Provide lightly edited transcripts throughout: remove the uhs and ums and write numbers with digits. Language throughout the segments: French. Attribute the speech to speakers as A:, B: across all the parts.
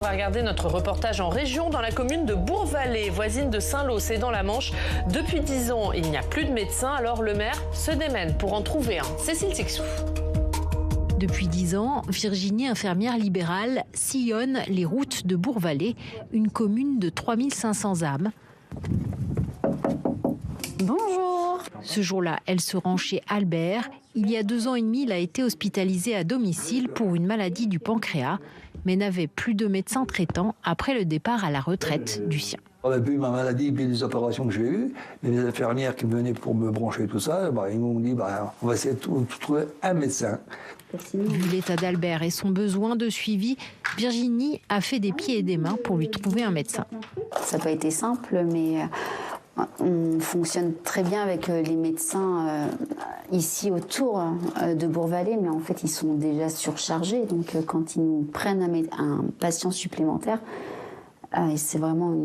A: On va regarder notre reportage en région dans la commune de Bourg-Vallée, voisine de Saint-Lô, c'est dans la Manche. Depuis 10 ans, il n'y a plus de médecins, alors le maire se démène pour en trouver un. Cécile Tixou.
B: Depuis 10 ans, Virginie, infirmière libérale, sillonne les routes de Bourg-Vallée, une commune de 3500 âmes.
A: Bonjour.
B: Ce jour-là, elle se rend chez Albert. Il y a 2 ans et demi, il a été hospitalisé à domicile pour une maladie du pancréas, mais n'avait plus de médecin traitant après le départ à la retraite du sien.
C: Vu ma maladie, puis les opérations que j'ai eues, les infirmières qui venaient pour me brancher tout ça, ils m'ont dit on va essayer de trouver un médecin.
B: Vu l'état d'Albert et son besoin de suivi, Virginie a fait des pieds et des mains pour lui trouver un médecin.
D: Ça n'a pas été simple, mais on fonctionne très bien avec les médecins ici autour de Bourg-Vallée, mais en fait ils sont déjà surchargés. Donc quand ils nous prennent un patient supplémentaire, c'est vraiment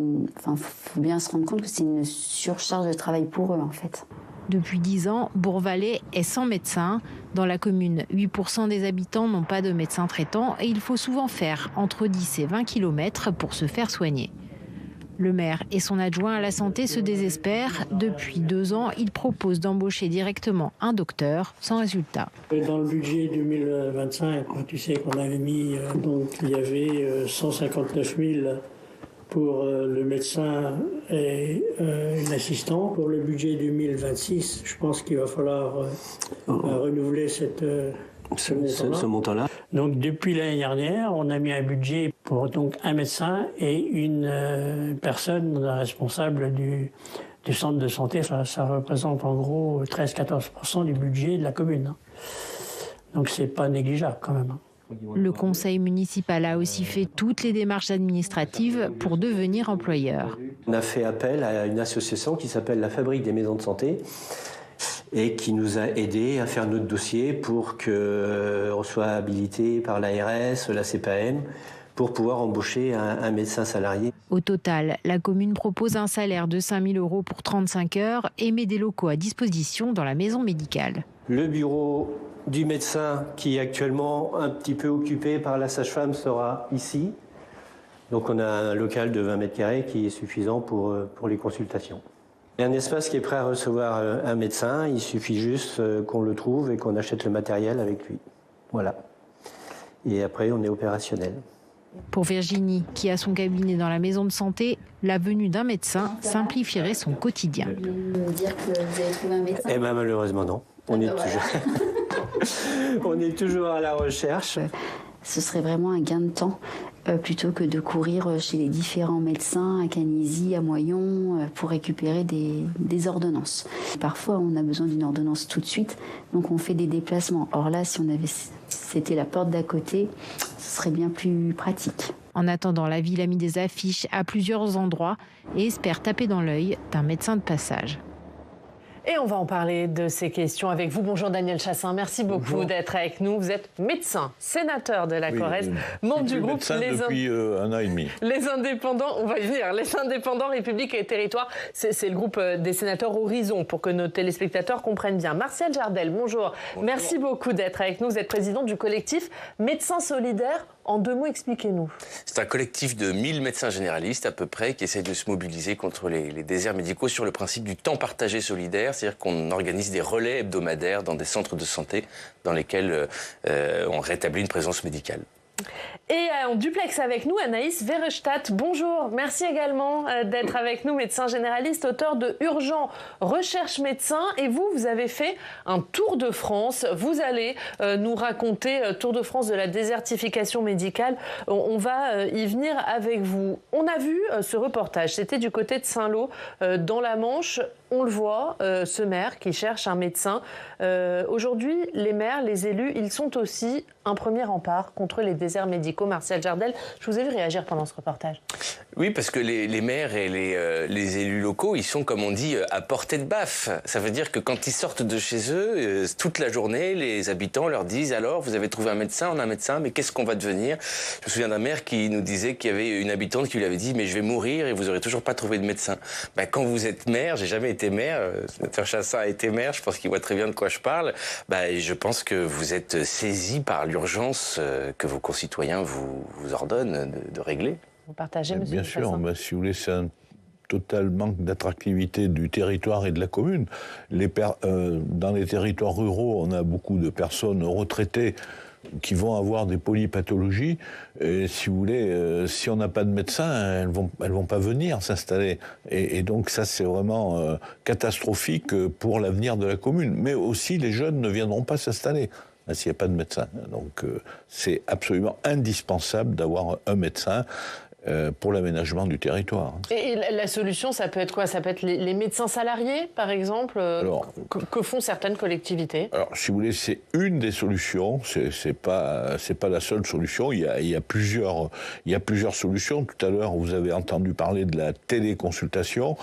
D: faut bien se rendre compte que c'est une surcharge de travail pour eux en fait.
B: Depuis 10 ans, Bourg-Vallée est sans médecin. Dans la commune, 8% des habitants n'ont pas de médecin traitant et il faut souvent faire entre 10 et 20 km pour se faire soigner. Le maire et son adjoint à la santé se désespèrent. Depuis 2 ans, ils proposent d'embaucher directement un docteur sans résultat.
E: Dans le budget 2025, tu sais qu'on avait mis, donc il y avait 159 000 pour le médecin et l'assistant. Pour le budget 2026, je pense qu'il va falloir renouveler ce montant-là. Donc depuis l'année dernière, on a mis un budget pour donc un médecin et une personne responsable du centre de santé. Ça représente en gros 13-14% du budget de la commune. Donc c'est pas négligeable quand même.
B: Le conseil municipal a aussi fait toutes les démarches administratives pour devenir employeur.
F: On a fait appel à une association qui s'appelle la Fabrique des maisons de santé et qui nous a aidés à faire notre dossier pour qu'on soit habilité par l'ARS, la CPAM, pour pouvoir embaucher un médecin salarié.
B: Au total, la commune propose un salaire de 5 000 € pour 35 heures et met des locaux à disposition dans la maison médicale.
F: Le bureau du médecin, qui est actuellement un petit peu occupé par la sage-femme, sera ici. Donc on a un local de 20 mètres carrés qui est suffisant pour les consultations. Il y a un espace qui est prêt à recevoir un médecin, il suffit juste qu'on le trouve et qu'on achète le matériel avec lui. Voilà. Et après, on est opérationnel.
B: Pour Virginie, qui a son cabinet dans la maison de santé, la venue d'un médecin simplifierait son quotidien.
D: Vous voulez me dire que vous avez trouvé un médecin ?
F: Eh bien, malheureusement, non. On est toujours à la recherche.
D: Ce serait vraiment un gain de temps plutôt que de courir chez les différents médecins à Cagnisy, à Moyon pour récupérer des ordonnances. Parfois, on a besoin d'une ordonnance tout de suite, donc on fait des déplacements. Or là, si c'était la porte d'à côté, ce serait bien plus pratique.
B: En attendant, la ville a mis des affiches à plusieurs endroits et espère taper dans l'œil d'un médecin de passage.
A: Et on va en parler de ces questions avec vous. Bonjour Daniel Chassaing, merci beaucoup d'être avec nous. Vous êtes médecin, sénateur de la Corrèze, membre du groupe
G: depuis 1 an et demi.
A: Les Indépendants, on va y venir, les Indépendants, République et Territoire, c'est le groupe des sénateurs Horizon, pour que nos téléspectateurs comprennent bien. Martial Jardel, bonjour. Merci beaucoup d'être avec nous. Vous êtes président du collectif Médecins Solidaires. En 2 mots, expliquez-nous.
H: C'est un collectif de 1000 médecins généralistes à peu près qui essaie de se mobiliser contre les déserts médicaux sur le principe du temps partagé solidaire, c'est-à-dire qu'on organise des relais hebdomadaires dans des centres de santé dans lesquels on rétablit une présence médicale.
A: Et en duplex avec nous, Anaïs Verhofstadt. Bonjour, merci également d'être avec nous, médecin généraliste, auteur de Urgent Recherche Médecin. Et vous avez fait un tour de France. Vous allez nous raconter Tour de France de la désertification médicale. On va y venir avec vous. On a vu ce reportage, c'était du côté de Saint-Lô, dans la Manche. On le voit, ce maire qui cherche un médecin. Aujourd'hui, les maires, les élus, ils sont aussi un premier rempart contre les déserts médicaux. Martial Jardel, je vous ai vu réagir pendant ce reportage.
H: Oui, parce que les maires et les élus locaux, ils sont, comme on dit, à portée de baffe. Ça veut dire que quand ils sortent de chez eux, toute la journée, les habitants leur disent « Alors, vous avez trouvé un médecin, on a un médecin, mais qu'est-ce qu'on va devenir ?» Je me souviens d'un maire qui nous disait qu'il y avait une habitante qui lui avait dit « Mais je vais mourir et vous n'aurez toujours pas trouvé de médecin. » Quand vous êtes maire, j'ai jamais été maire, sénateur Chassaing a été maire, je pense qu'il voit très bien de quoi je parle, je pense que vous êtes saisi par l'urgence que vous constatez concitoyens vous ordonnent de régler.
A: Vous partagez, monsieur
G: Bien sûr,
A: Chassin.
G: si vous voulez, c'est un total manque d'attractivité du territoire et de la commune. Dans les territoires ruraux, on a beaucoup de personnes retraitées qui vont avoir des polypathologies. Et si vous voulez, si on n'a pas de médecin, elles vont pas venir s'installer. Et donc ça, c'est vraiment catastrophique pour l'avenir de la commune. Mais aussi, les jeunes ne viendront pas s'installer s'il n'y a pas de médecin. Donc c'est absolument indispensable d'avoir un médecin pour l'aménagement du territoire.
A: Et la solution, ça peut être quoi? Ça peut être les médecins salariés, par exemple. Que font certaines collectivités?
G: Alors, si vous voulez, c'est une des solutions. C'est pas la seule solution. Il y a plusieurs solutions. Tout à l'heure, vous avez entendu parler de la téléconsultation.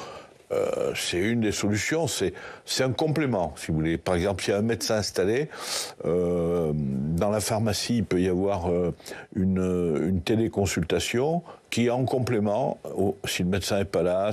G: C'est une des solutions, c'est un complément, si vous voulez. Par exemple, s'il y a un médecin installé, dans la pharmacie, il peut y avoir une téléconsultation qui est en complément, si le médecin n'est pas là,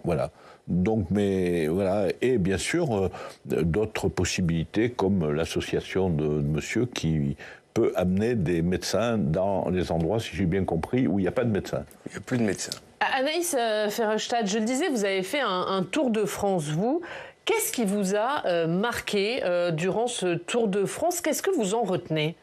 G: voilà. Donc, mais voilà, et bien sûr, d'autres possibilités comme l'association de monsieur qui peut amener des médecins dans les endroits, si j'ai bien compris, où il n'y a pas de médecin.
H: Il n'y a plus de médecins.
A: Anaïs Verhofstadt, je le disais, vous avez fait un tour de France, vous. Qu'est-ce qui vous a marqué durant ce tour de France? Qu'est-ce que vous en retenez?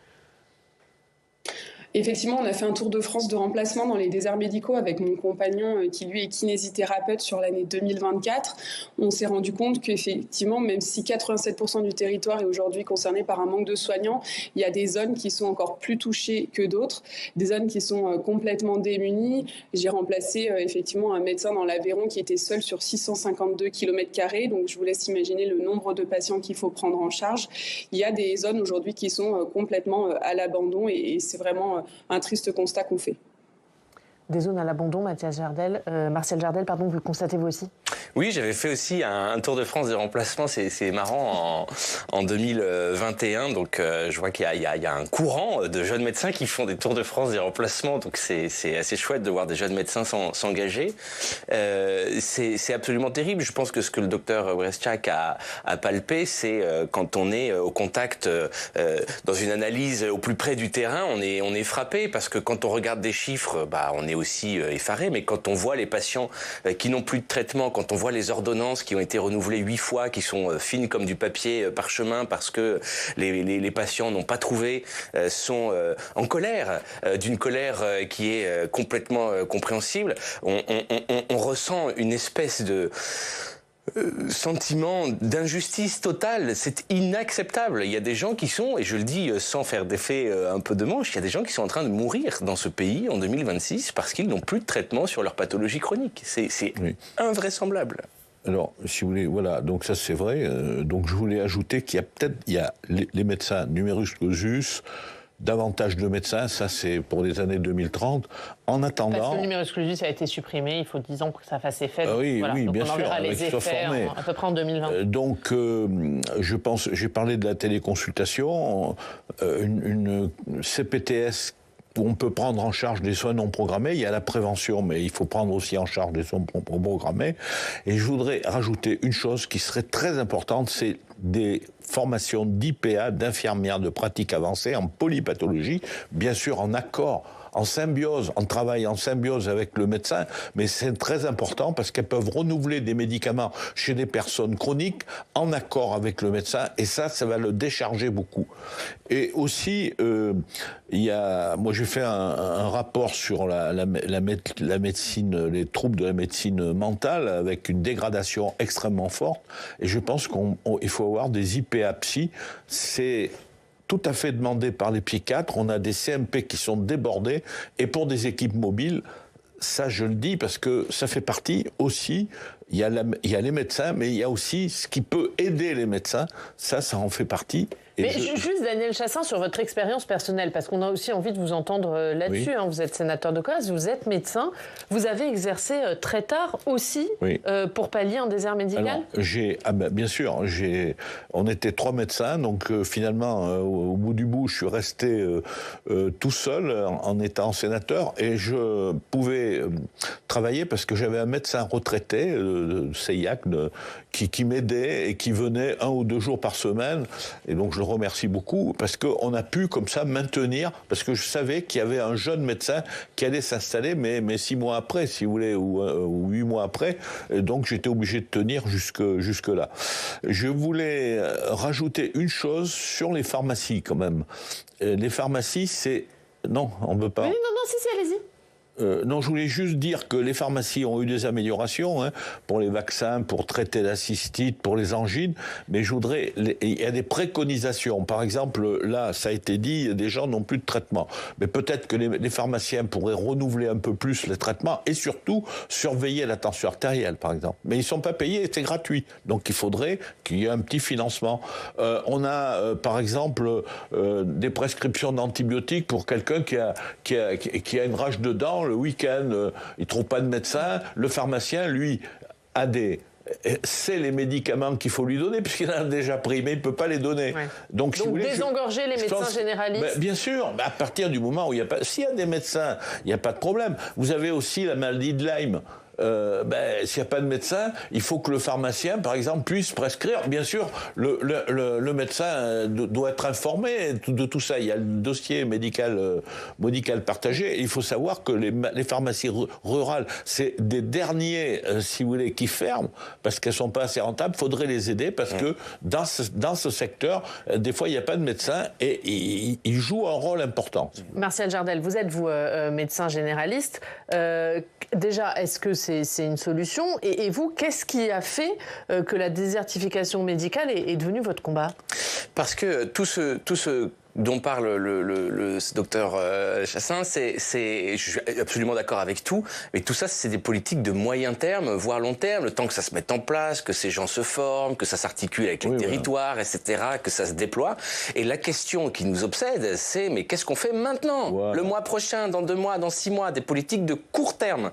I: Effectivement, on a fait un tour de France de remplacement dans les déserts médicaux avec mon compagnon qui, lui, est kinésithérapeute sur l'année 2024. On s'est rendu compte qu'effectivement, même si 87% du territoire est aujourd'hui concerné par un manque de soignants, il y a des zones qui sont encore plus touchées que d'autres, des zones qui sont complètement démunies. J'ai remplacé effectivement un médecin dans l'Aveyron qui était seul sur 652 km², donc je vous laisse imaginer le nombre de patients qu'il faut prendre en charge. Il y a des zones aujourd'hui qui sont complètement à l'abandon et c'est vraiment un triste constat qu'on fait.
A: Des zones à l'abandon, Martial Jardel, vous le constatez vous aussi?
H: Oui, j'avais fait aussi un tour de France de remplacement, c'est marrant, en 2021. Donc je vois qu'il y a un courant de jeunes médecins qui font des tours de France des remplacements. Donc c'est assez chouette de voir des jeunes médecins s'engager. C'est absolument terrible. Je pense que ce que le docteur Breszczak a palpé, c'est quand on est au contact, dans une analyse au plus près du terrain, on est frappé parce que quand on regarde des chiffres, on est aussi effaré. Mais quand on voit les patients qui n'ont plus de traitement, quand on voit les ordonnances qui ont été renouvelées 8 fois, qui sont fines comme du papier parchemin parce que les patients n'ont pas trouvé, sont en colère, d'une colère qui est complètement compréhensible. On ressent une espèce de sentiment d'injustice totale. C'est inacceptable. Il y a des gens qui sont, et je le dis sans faire d'effet un peu de manche, il y a des gens qui sont en train de mourir dans ce pays en 2026 parce qu'ils n'ont plus de traitement sur leur pathologie chronique. C'est invraisemblable.
G: Alors, si vous voulez, voilà, donc ça c'est vrai. Donc je voulais ajouter qu'il y a les médecins numerus clausus, davantage de médecins, ça c'est pour les années 2030. En attendant...
A: Parce que le numerus clausus a été supprimé, il faut 10 ans pour que ça fasse effet.
G: Oui,
A: voilà.
G: oui,
A: donc
G: bien
A: on en
G: sûr,
A: verra les effets à peu près en 2020.
G: Donc, je pense, j'ai parlé de la téléconsultation, une CPTS où on peut prendre en charge des soins non programmés. Il y a la prévention, mais il faut prendre aussi en charge des soins programmés. Et je voudrais rajouter une chose qui serait très importante, c'est des formations d'IPA, d'infirmières de pratique avancée en polypathologie, bien sûr en accord, en symbiose, en travail en symbiose avec le médecin, mais c'est très important parce qu'elles peuvent renouveler des médicaments chez des personnes chroniques en accord avec le médecin, et ça va le décharger beaucoup. Et aussi, moi j'ai fait un rapport sur la médecine, les troubles de la médecine mentale avec une dégradation extrêmement forte, et je pense qu'il faut avoir des IPA psy, c'est tout à fait demandé par les psychiatres. On a des CMP qui sont débordés, et pour des équipes mobiles, ça je le dis parce que ça fait partie aussi, il y a les médecins, mais il y a aussi ce qui peut aider les médecins, ça en fait partie.
A: Mais juste, Daniel Chassin, sur votre expérience personnelle, parce qu'on a aussi envie de vous entendre là-dessus. Oui. Vous êtes sénateur de Corrèze, vous êtes médecin. Vous avez exercé très tard aussi pour pallier un désert médical.
G: Alors, bien sûr, on était 3 médecins, donc finalement, au bout du bout, je suis resté tout seul en étant sénateur, et je pouvais travailler parce que j'avais un médecin retraité de Seillac qui m'aidait et qui venait 1 ou 2 jours par semaine. Et donc je le remercie beaucoup parce qu'on a pu comme ça maintenir, parce que je savais qu'il y avait un jeune médecin qui allait s'installer, mais 6 mois après, si vous voulez, ou 8 mois après. Et donc j'étais obligé de tenir jusque-là. Je voulais rajouter une chose sur les pharmacies quand même. Les pharmacies, c'est... Non, on ne peut pas.
A: Oui, non, si, allez-y.
G: Non, je voulais juste dire que les pharmacies ont eu des améliorations pour les vaccins, pour traiter la cystite, pour les angines, mais il y a des préconisations. Par exemple, là, ça a été dit, des gens n'ont plus de traitement. Mais peut-être que les pharmaciens pourraient renouveler un peu plus les traitements et surtout surveiller la tension artérielle, par exemple. Mais ils ne sont pas payés, c'est gratuit. Donc il faudrait qu'il y ait un petit financement. On a, par exemple, des prescriptions d'antibiotiques pour quelqu'un qui a une rage de dents. Le week-end, il ne trouve pas de médecin. Le pharmacien, lui, c'est les médicaments qu'il faut lui donner, puisqu'il en a déjà pris, mais il ne peut pas les donner.
A: Ouais.
G: Donc si vous voulez,
A: désengorger les médecins généralistes.
G: Bien sûr, à partir du moment où il n'y a pas... S'il y a des médecins, il n'y a pas de problème. Vous avez aussi la maladie de Lyme. S'il n'y a pas de médecin, il faut que le pharmacien, par exemple, puisse prescrire. Bien sûr, le médecin doit être informé de tout ça. Il y a le dossier médical partagé. Et il faut savoir que les pharmacies rurales, c'est des derniers, si vous voulez, qui ferment parce qu'elles ne sont pas assez rentables. Il faudrait les aider parce que dans ce secteur, des fois, il n'y a pas de médecin et ils jouent un rôle important.
A: Martial Jardel, vous êtes, vous, médecin généraliste. Déjà, est-ce que c'est une solution ? Et vous, qu'est-ce qui a fait que la désertification médicale est devenue votre combat ?
H: Parce que tout ce dont parle le docteur Chassaing, je suis absolument d'accord avec tout, mais tout ça, c'est des politiques de moyen terme, voire long terme, le temps que ça se mette en place, que ces gens se forment, que ça s'articule avec les territoires, etc., que ça se déploie. Et la question qui nous obsède, c'est mais qu'est-ce qu'on fait maintenant ? Le mois prochain, dans 2 mois, dans 6 mois, des politiques de court terme.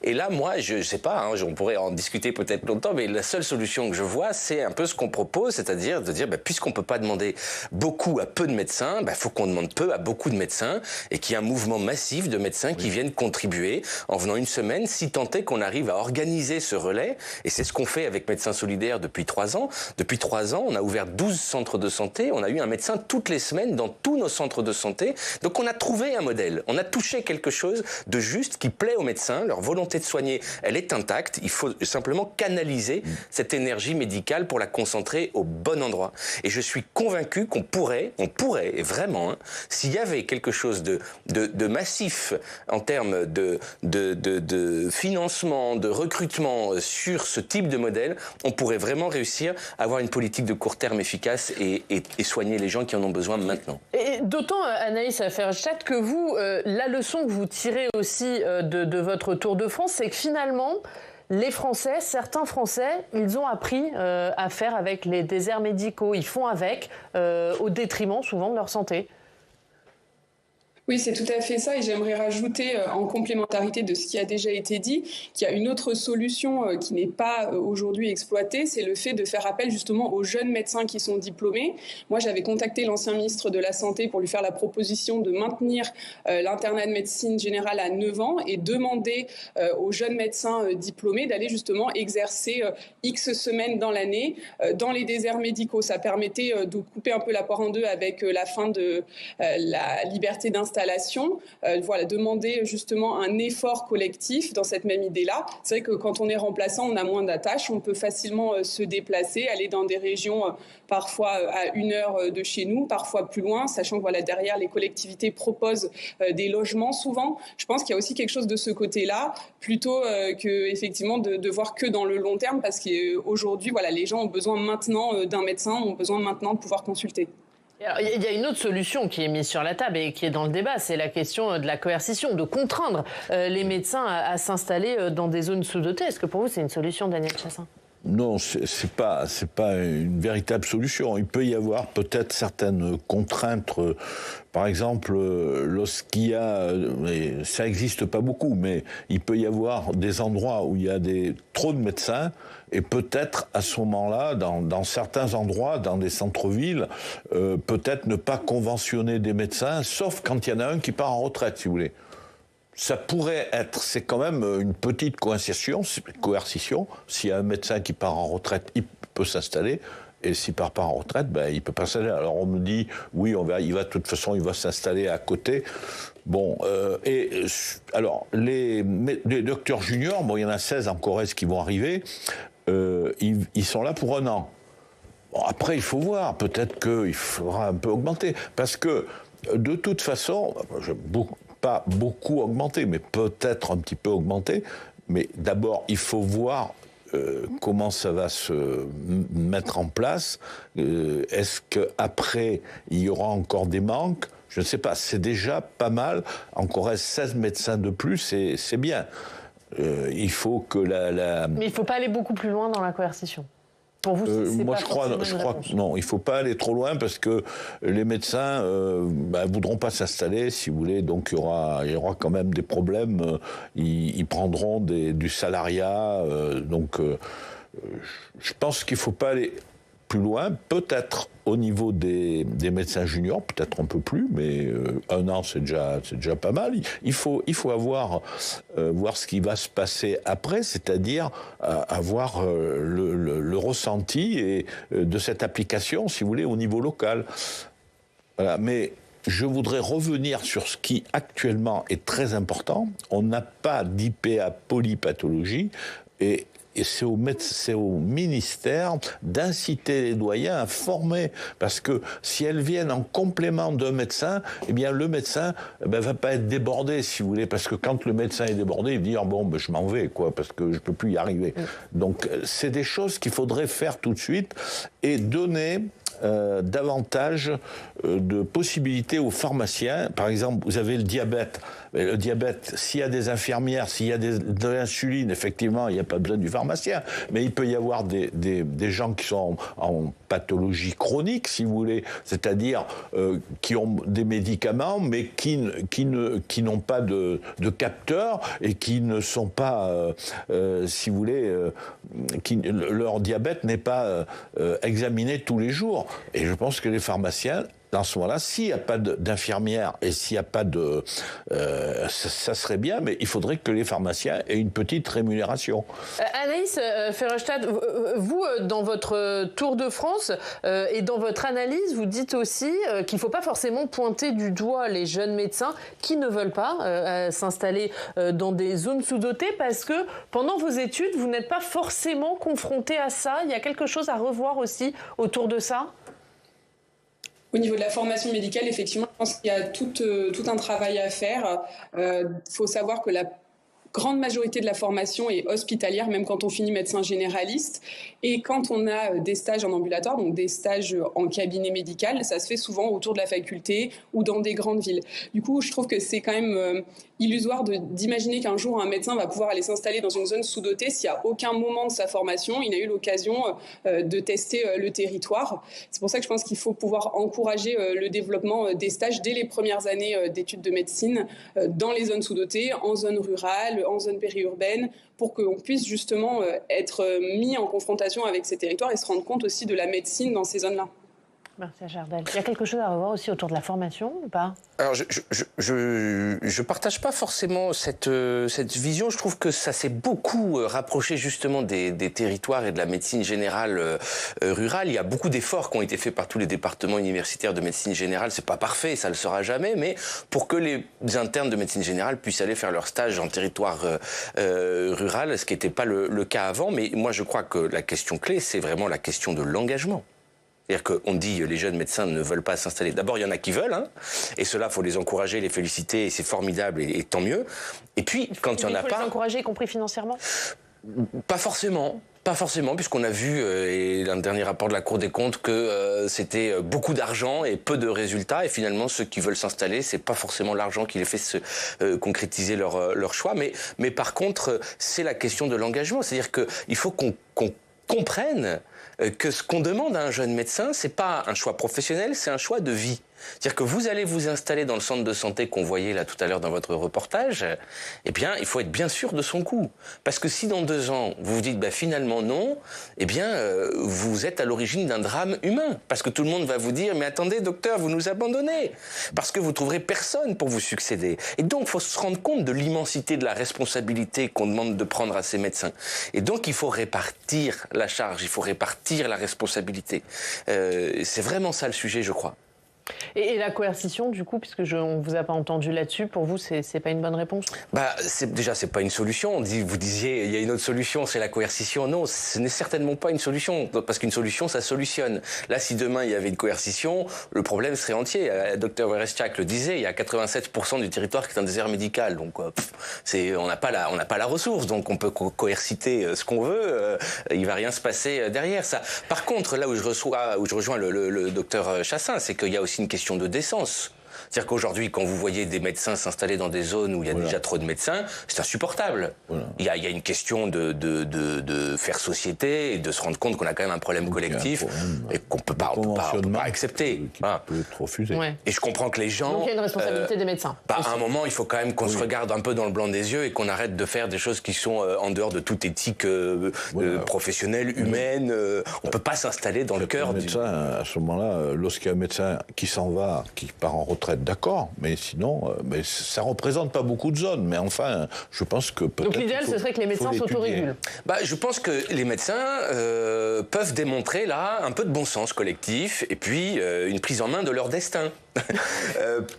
H: Et là, moi, je sais pas, on pourrait en discuter peut-être longtemps, mais la seule solution que je vois, c'est un peu ce qu'on propose, c'est-à-dire de dire, puisqu'on peut pas demander beaucoup à peu de médecins, faut qu'on demande peu à beaucoup de médecins et qu'il y ait un mouvement massif de médecins qui viennent contribuer en venant une semaine, si tant est qu'on arrive à organiser ce relais. Et c'est ce qu'on fait avec Médecins Solidaires depuis 3 ans. Depuis 3 ans, on a ouvert 12 centres de santé. On a eu un médecin toutes les semaines dans tous nos centres de santé. Donc on a trouvé un modèle. On a touché quelque chose de juste qui plaît aux médecins. Leur volonté de soigner, elle est intacte. Il faut simplement canaliser cette énergie médicale pour la concentrer au bon endroit. Et je suis convaincu qu'on pourrait, et vraiment, s'il y avait quelque chose de massif en termes de financement, de recrutement sur ce type de modèle, on pourrait vraiment réussir à avoir une politique de court terme efficace et soigner les gens qui en ont besoin maintenant.
A: Et d'autant, Anaïs Verhofstadt, que vous, la leçon que vous tirez aussi de votre Tour de France, c'est que finalement, les Français, certains Français, ils ont appris à faire avec les déserts médicaux. Ils font avec, au détriment souvent de leur santé.
I: Oui, c'est tout à fait ça, et j'aimerais rajouter en complémentarité de ce qui a déjà été dit, qu'il y a une autre solution qui n'est pas aujourd'hui exploitée, c'est le fait de faire appel justement aux jeunes médecins qui sont diplômés. Moi, j'avais contacté l'ancien ministre de la Santé pour lui faire la proposition de maintenir l'internat de médecine générale à 9 ans et demander aux jeunes médecins diplômés d'aller justement exercer X semaines dans l'année dans les déserts médicaux. Ça permettait de couper un peu la poire en deux avec la fin de la liberté d'installation. Demander justement un effort collectif dans cette même idée-là. C'est vrai que quand on est remplaçant, on a moins d'attaches, on peut facilement se déplacer, aller dans des régions parfois à 1 heure de chez nous, parfois plus loin, sachant que derrière, les collectivités proposent des logements souvent. Je pense qu'il y a aussi quelque chose de ce côté-là, plutôt que effectivement de voir que dans le long terme, parce qu'aujourd'hui, les gens ont besoin maintenant d'un médecin, ont besoin maintenant de pouvoir consulter.
A: Alors, il y a une autre solution qui est mise sur la table et qui est dans le débat, c'est la question de la coercition, de contraindre les médecins à s'installer dans des zones sous-dotées. Est-ce que pour vous, c'est une solution, Daniel Chassaing ?
G: Non, c'est pas une véritable solution. Il peut y avoir peut-être certaines contraintes. Par exemple, lorsqu'il y a, ça n'existe pas beaucoup, mais il peut y avoir des endroits où il y a trop de médecins. Et peut-être à ce moment-là, dans certains endroits, dans des centres-villes, peut-être ne pas conventionner des médecins, sauf quand il y en a un qui part en retraite, si vous voulez. ça pourrait être, c'est quand même une petite coercition. S'il y a un médecin qui part en retraite, il peut s'installer. Et s'il ne part pas en retraite, il ne peut pas s'installer. Alors on me dit, oui, de toute façon, il va s'installer à côté. Bon, alors, les docteurs juniors, il y en a 16 en Corrèze qui vont arriver, ils sont là pour 1 an. Bon, après, il faut voir, peut-être qu'il faudra un peu augmenter. Parce que, de toute façon, pas beaucoup augmenter, mais peut-être un petit peu augmenter. Mais d'abord, il faut voir comment ça va se mettre en place. Est-ce qu'après, il y aura encore des manques ? Je ne sais pas, c'est déjà pas mal. En Corrèze, 16 médecins de plus, c'est bien. Il faut que
A: Mais il ne faut pas aller beaucoup plus loin dans la coercition. Pour vous, c'est
G: moi,
A: pas
G: je crois que non, il ne faut pas aller trop loin parce que les médecins ne voudront pas s'installer, si vous voulez. Donc, il y aura quand même des problèmes. Ils prendront du salariat. Je pense qu'il ne faut pas aller plus loin. Peut-être au niveau des médecins juniors, peut-être un peu plus, mais 1 an, c'est déjà pas mal. Il faut voir ce qui va se passer après, c'est-à-dire avoir le ressenti de cette application, si vous voulez, au niveau local. Voilà. Mais je voudrais revenir sur ce qui actuellement est très important. On n'a pas d'IPA polypathologie et c'est au ministère d'inciter les doyens à former. Parce que si elles viennent en complément d'un médecin, eh bien le médecin va pas être débordé, si vous voulez. Parce que quand le médecin est débordé, il dit je m'en vais, parce que je peux plus y arriver. Donc c'est des choses qu'il faudrait faire tout de suite et donner davantage de possibilités aux pharmaciens. Par exemple, vous avez le diabète. Le diabète, s'il y a des infirmières, s'il y a de l'insuline, effectivement, il n'y a pas besoin du pharmacien. Mais il peut y avoir des gens qui sont en pathologie chronique, si vous voulez, c'est-à-dire qui ont des médicaments, mais qui n'ont pas de capteur et qui ne sont pas, si vous voulez, leur diabète n'est pas examiné tous les jours. Et je pense que les pharmaciens, dans ce moment-là, s'il n'y a pas d'infirmière et s'il n'y a pas de... ça serait bien, mais il faudrait que les pharmaciens aient une petite rémunération.
A: Anaïs Verhofstadt, vous, dans votre tour de France et dans votre analyse, vous dites aussi qu'il ne faut pas forcément pointer du doigt les jeunes médecins qui ne veulent pas s'installer dans des zones sous-dotées parce que pendant vos études, vous n'êtes pas forcément confrontés à ça. Il y a quelque chose à revoir aussi autour de ça ?
I: Au niveau de la formation médicale, effectivement, je pense qu'il y a tout un travail à faire. Faut savoir que la grande majorité de la formation est hospitalière, même quand on finit médecin généraliste. Et quand on a des stages en ambulatoire, donc des stages en cabinet médical, ça se fait souvent autour de la faculté ou dans des grandes villes. Du coup, je trouve que c'est quand même illusoire d'imaginer qu'un jour un médecin va pouvoir aller s'installer dans une zone sous-dotée s'il n'y a aucun moment de sa formation, il a eu l'occasion de tester le territoire. C'est pour ça que je pense qu'il faut pouvoir encourager le développement des stages dès les premières années d'études de médecine dans les zones sous-dotées, en zone rurale, en zone périurbaine, pour qu'on puisse justement être mis en confrontation avec ces territoires et se rendre compte aussi de la médecine dans ces zones-là.
A: Merci Chardel. Il y a quelque chose à revoir aussi autour de la formation ou pas ?
H: Alors, je partage pas forcément cette vision. Je trouve que ça s'est beaucoup rapproché justement des territoires et de la médecine générale rurale. Il y a beaucoup d'efforts qui ont été faits par tous les départements universitaires de médecine générale. C'est pas parfait, ça le sera jamais, mais pour que les internes de médecine générale puissent aller faire leur stage en territoire rural, ce qui n'était pas le cas avant. Mais moi, je crois que la question clé, c'est vraiment la question de l'engagement. C'est-à-dire qu'on dit les jeunes médecins ne veulent pas s'installer. D'abord, il y en a qui veulent, et ceux-là, il faut les encourager, les féliciter, et c'est formidable, et tant mieux. Et puis, quand il n'y en a pas...
A: Il faut les encourager, y compris financièrement ?
H: Pas forcément. Pas forcément, puisqu'on a vu, et dans le dernier rapport de la Cour des comptes, que c'était beaucoup d'argent et peu de résultats. Et finalement, ceux qui veulent s'installer, c'est pas forcément l'argent qui les fait se concrétiser leur choix. Mais par contre, c'est la question de l'engagement. C'est-à-dire qu'il faut qu'on comprenne que ce qu'on demande à un jeune médecin, c'est pas un choix professionnel, c'est un choix de vie. C'est-à-dire que vous allez vous installer dans le centre de santé qu'on voyait là tout à l'heure dans votre reportage, eh bien, il faut être bien sûr de son coup. Parce que si dans 2 ans, vous vous dites, finalement non, eh bien, vous êtes à l'origine d'un drame humain. Parce que tout le monde va vous dire, mais attendez, docteur, vous nous abandonnez. Parce que vous trouverez personne pour vous succéder. Et donc, il faut se rendre compte de l'immensité de la responsabilité qu'on demande de prendre à ces médecins. Et donc, il faut répartir la charge, il faut répartir la responsabilité. C'est vraiment ça le sujet, je crois.
A: Et la coercition, du coup, puisque on vous a pas entendu là-dessus, pour vous, c'est pas une bonne réponse?
H: C'est pas une solution. Vous disiez, il y a une autre solution, c'est la coercition. Non, ce n'est certainement pas une solution, parce qu'une solution, ça solutionne. Là, si demain il y avait une coercition, le problème serait entier. Le docteur Vereshchak le disait, il y a 87% du territoire qui est un désert médical, donc on n'a pas la ressource, donc on peut coerciter ce qu'on veut, il va rien se passer derrière ça. Par contre, là où je rejoins le docteur Chassaing, c'est qu'il y a aussi une question de décence. C'est-à-dire qu'aujourd'hui, quand vous voyez des médecins s'installer dans des zones où il y a déjà trop de médecins, c'est insupportable. Voilà. Il y a une question de faire société et de se rendre compte qu'on a quand même un problème collectif et qu'on ne peut pas accepter.
G: Qui peut être refusé.
A: Ouais.
H: Et je comprends que les gens...
A: Donc il y a une responsabilité des médecins.
H: À un moment, il faut quand même qu'on se regarde un peu dans le blanc des yeux et qu'on arrête de faire des choses qui sont en dehors de toute éthique professionnelle, humaine. On ne peut pas s'installer dans le cœur
G: du... À ce moment-là, lorsqu'il y a un médecin qui s'en va, qui part en retraite, d'accord, mais sinon, ça ne représente pas beaucoup de zones. Mais enfin, je pense que peut-être...
A: Donc l'idéal, ce serait que les médecins s'autorégulent.
H: Je pense que les médecins peuvent démontrer là un peu de bon sens collectif et puis une prise en main de leur destin.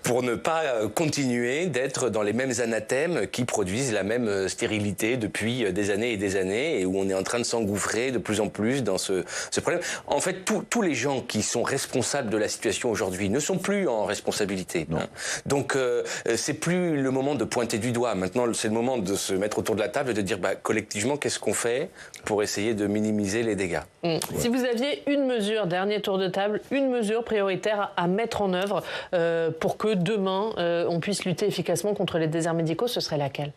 H: Pour ne pas continuer d'être dans les mêmes anathèmes qui produisent la même stérilité depuis des années et où on est en train de s'engouffrer de plus en plus dans ce problème. En fait, tous les gens qui sont responsables de la situation aujourd'hui ne sont plus en responsabilité. Hein. Donc, c'est plus le moment de pointer du doigt. Maintenant, c'est le moment de se mettre autour de la table et de dire collectivement, qu'est-ce qu'on fait pour essayer de minimiser les dégâts.
A: Si vous aviez une mesure, dernier tour de table, une mesure prioritaire à mettre en œuvre pour que demain, on puisse lutter efficacement contre les déserts médicaux, ce serait laquelle ?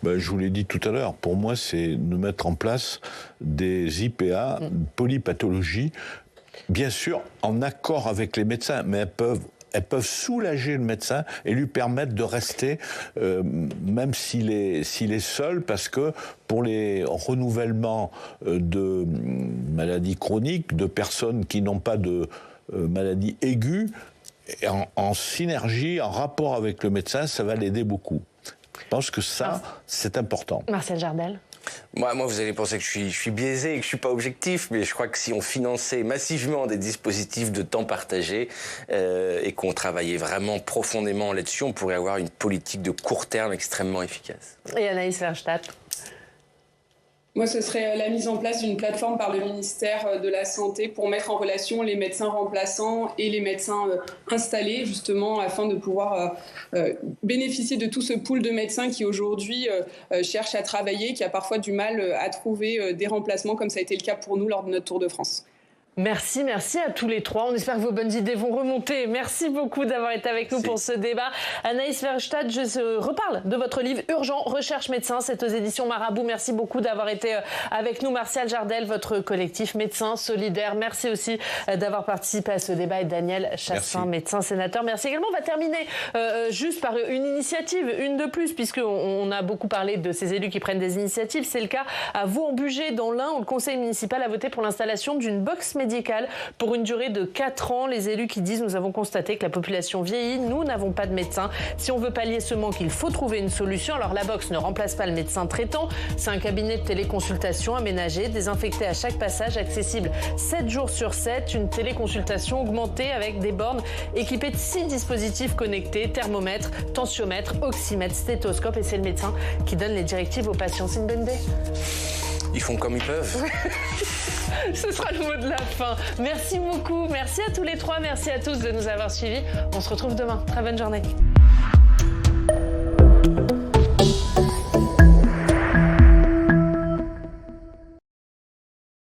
G: Je vous l'ai dit tout à l'heure, pour moi, c'est de mettre en place des IPA, polypathologie, bien sûr en accord avec les médecins, mais elles peuvent soulager le médecin et lui permettre de rester, même s'il est seul, parce que pour les renouvellements de maladies chroniques, de personnes qui n'ont pas de maladies aiguës, en synergie, en rapport avec le médecin, ça va l'aider beaucoup. Je pense que ça, c'est important.
A: Martial Jardel.
H: Moi, vous allez penser que je suis biaisé et que je ne suis pas objectif, mais je crois que si on finançait massivement des dispositifs de temps partagé et qu'on travaillait vraiment profondément là-dessus, on pourrait avoir une politique de court terme extrêmement efficace.
A: Et Anaïs Verhofstadt ?
I: Moi, ce serait la mise en place d'une plateforme par le ministère de la Santé pour mettre en relation les médecins remplaçants et les médecins installés, justement, afin de pouvoir bénéficier de tout ce pool de médecins qui, aujourd'hui, cherchent à travailler, qui a parfois du mal à trouver des remplacements, comme ça a été le cas pour nous lors de notre Tour de France.
A: Merci à tous les trois. On espère que vos bonnes idées vont remonter. Merci beaucoup d'avoir été avec nous pour ce débat. Anaïs Verhofstadt, je reparle de votre livre Urgent, recherche médecin, c'est aux éditions Marabout. Merci beaucoup d'avoir été avec nous. Martial Jardel, votre collectif Médecins Solidaires. Merci aussi d'avoir participé à ce débat. Et Daniel Chassaing, médecin sénateur. Merci également. On va terminer juste par une initiative, une de plus, puisqu'on a beaucoup parlé de ces élus qui prennent des initiatives. C'est le cas à Vaux-en-Bugey, dans l'Ain, où le conseil municipal a voté pour l'installation d'une box médicale pour une durée de 4 ans. Les élus qui disent « Nous avons constaté que la population vieillit, nous n'avons pas de médecins. Si on veut pallier ce manque, il faut trouver une solution. » Alors la box ne remplace pas le médecin traitant. C'est un cabinet de téléconsultation aménagé, désinfecté à chaque passage, accessible 7 jours sur 7. Une téléconsultation augmentée avec des bornes équipées de 6 dispositifs connectés, thermomètre, tensiomètre, oxymètre, stéthoscope. Et c'est le médecin qui donne les directives aux patients. C'est une bonne idée ?
H: Ils font comme ils peuvent.
A: Ce sera le mot de la fin. Merci beaucoup. Merci à tous les trois. Merci à tous de nous avoir suivis. On se retrouve demain. Très bonne journée.